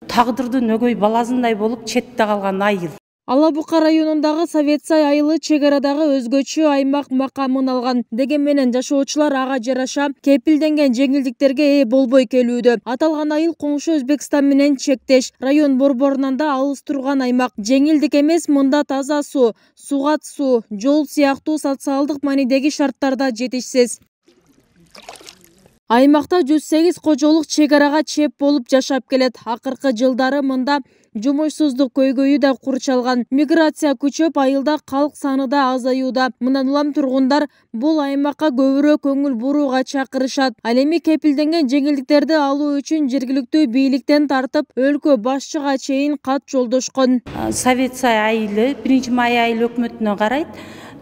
Тағдырдын өгөй баласындай болуп четте калган айыл. Ала Бука районундагы Советсай айылы чегарадагы өзгөчө аймак макамын алган. Деген менен жашоочулар ага жараша кепилденген жеңилдиктерге ээ болбой келүүдө. Аталган айыл коңшу Өзбекстан менен чектеш. Район борборунан да алыс турган аймак. Жеңилдик эмес, мында таза суу, сугат суу, жол сыяктуу социалдык маанидеги шарттар да жетишсиз. Аймакта 108 кожолук чегарага чеп болуп жашап келет. Акыркы жылдары мында жумушсуздук көйгөйү да курчалган. Миграция күчөп, айылда калк саны да азаюуда. Мындан улам тургундар бул аймакка көбүрөөк көңүл бурууга чакырышат. Ал эми кепилденген жеңилдиктерди алуу үчүн жергиликтүү бийликтен тартып, өлкө башчыга чейин кат жолдошкон. Советсай айылы 1-май айыл өкмөтүнө карайт.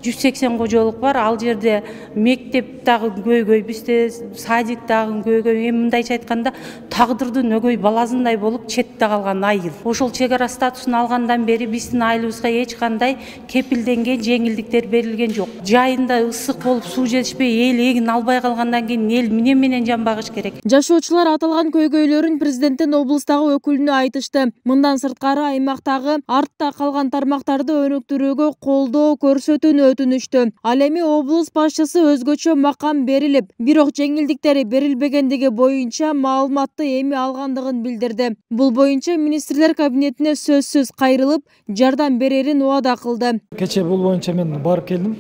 180 кожолук бар. Ал жерде мектеп дагы көйгөй, бизде садик дагы көйгөй. Эми мындайча айтканда, тагдырдын өгөй баласындай болуп четте калган айыл. Ошол чегара статусун алгандан бери биздин айылыбызга эч кандай кепилденген жеңилдиктер берилген жок. Жайында ысык болуп суу жетишпей, эл эгин албай калгандан кийин эл эмне менен жамбагыш керек? Жашоочулар аталган көйгөйлөрүн президенттин облустагы өкүлүнө айтышты. Мындан сырткары аймактагы артта калган тармактарды өнүктүрүүгө колдоо көрсөтүүнү өтүнүштү. Ал эми облус башчысы өзгөчө макам берилип, бирок жеңилдиктери берилбегендиги боюнча маалыматты эми алгандыгын билдирди. Бул боюнча министрлер кабинетине сөзсүз кайрылып, жардам берерин убада кылды. Кече бул боюнча мен барып келдим.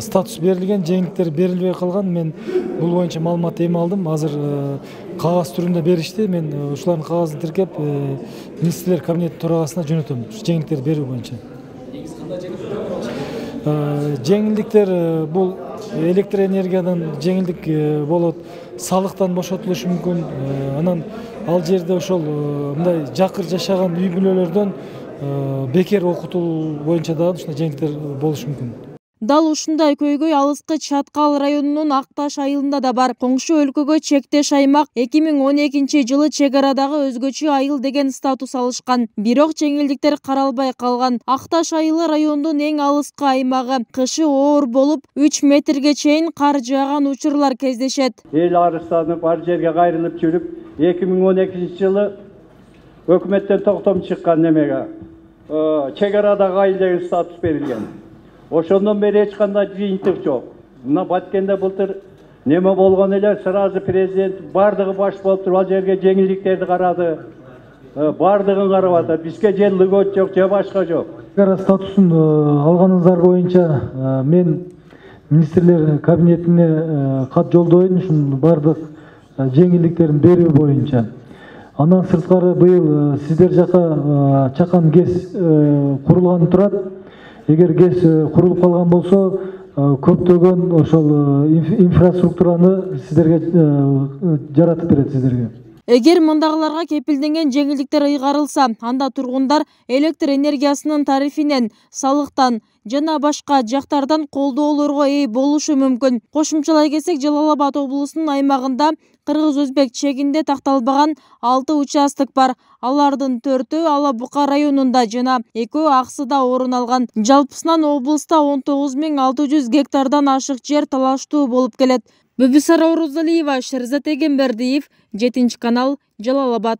Статус берилген, жеңилдиктер берилбей калган. Мен бул боюнча маалымат эми алдым. Азыр кагаз түрүндө беришти. Мен ушулардын кагазын тиркеп министрлер кабинети төрагасына жөнөтөм. Жеңилдиктер берүү боюнча. Жеңилдиктер бул электроэнергиядан жеңилдик болот, салыктан бошотулушу мүмкүн. Анан ал жерде ошол мындай жакыр жашаган үй бүлөлөрдөн бекер окутуу боюнча дагы ушундай жеңилдиктер болушу мүмкүн. Дал ушундай көйгөй алыскы Чаткал районунун Акташ айылында да бар. Коңшу өлкөгө чектеш аймак 2012 жылы чегарадагы өзгөчө айыл деген статус алышкан. Бирок жеңилдиктер каралбай калган. Акташ айылы райондун эң алыскы аймагы. Кышы оор болуп, 3 метрге чейин кар жааган учурлар кездешет. Эл арыстанып, ар жерге кайрылып жүрүп, 2012 жылы өкмөттөн токтом чыккан немеге чегарадагы айыл деген статус берилген. Ошондон бери эч кандай жыйынтык жок. Мына Баткенде былтыр неме болгон эле, сразу президент бардыгы баш болуп туруп ал жерге жеңилдиктерди карады. Бардыгын карап атат. Бизге же льгот жок, же башка жок. Чегара статусун алганыңыздар боюнча мен министрлер кабинетине кат жолдойм, ушун бардык жеңилдиктерин берүү боюнча. Андан сырткары быйыл сиздер жака чакан ГЭС курулган турат. Эгер ГЭС курулуп калган болсо, көптөгөн ошол инфраструктураны сиздерге жаратып берет сиздерге. Эгер мындагыларга кепилденген жеңилдиктер ыйгарылса, анда тургундар электр энергиясынын тарифинен, салыктан жана башка жактардан колдоолорго ээ болушу мүмкүн. Кошумчалай келсек, Жалал Абад облусунун аймагында кыргыз-өзбек чегинде такталбаган 6 участок бар. Алардын 4-өө Ала Бука районунда жана 2-өө Аксыда орун алган. Жалпысынан облуста 19.600 гектардан ашык жер талаштуу болуп келет. Бибисара Орозалиева, Шерзат Эгембердиев, 7 канал, Жалал Абад.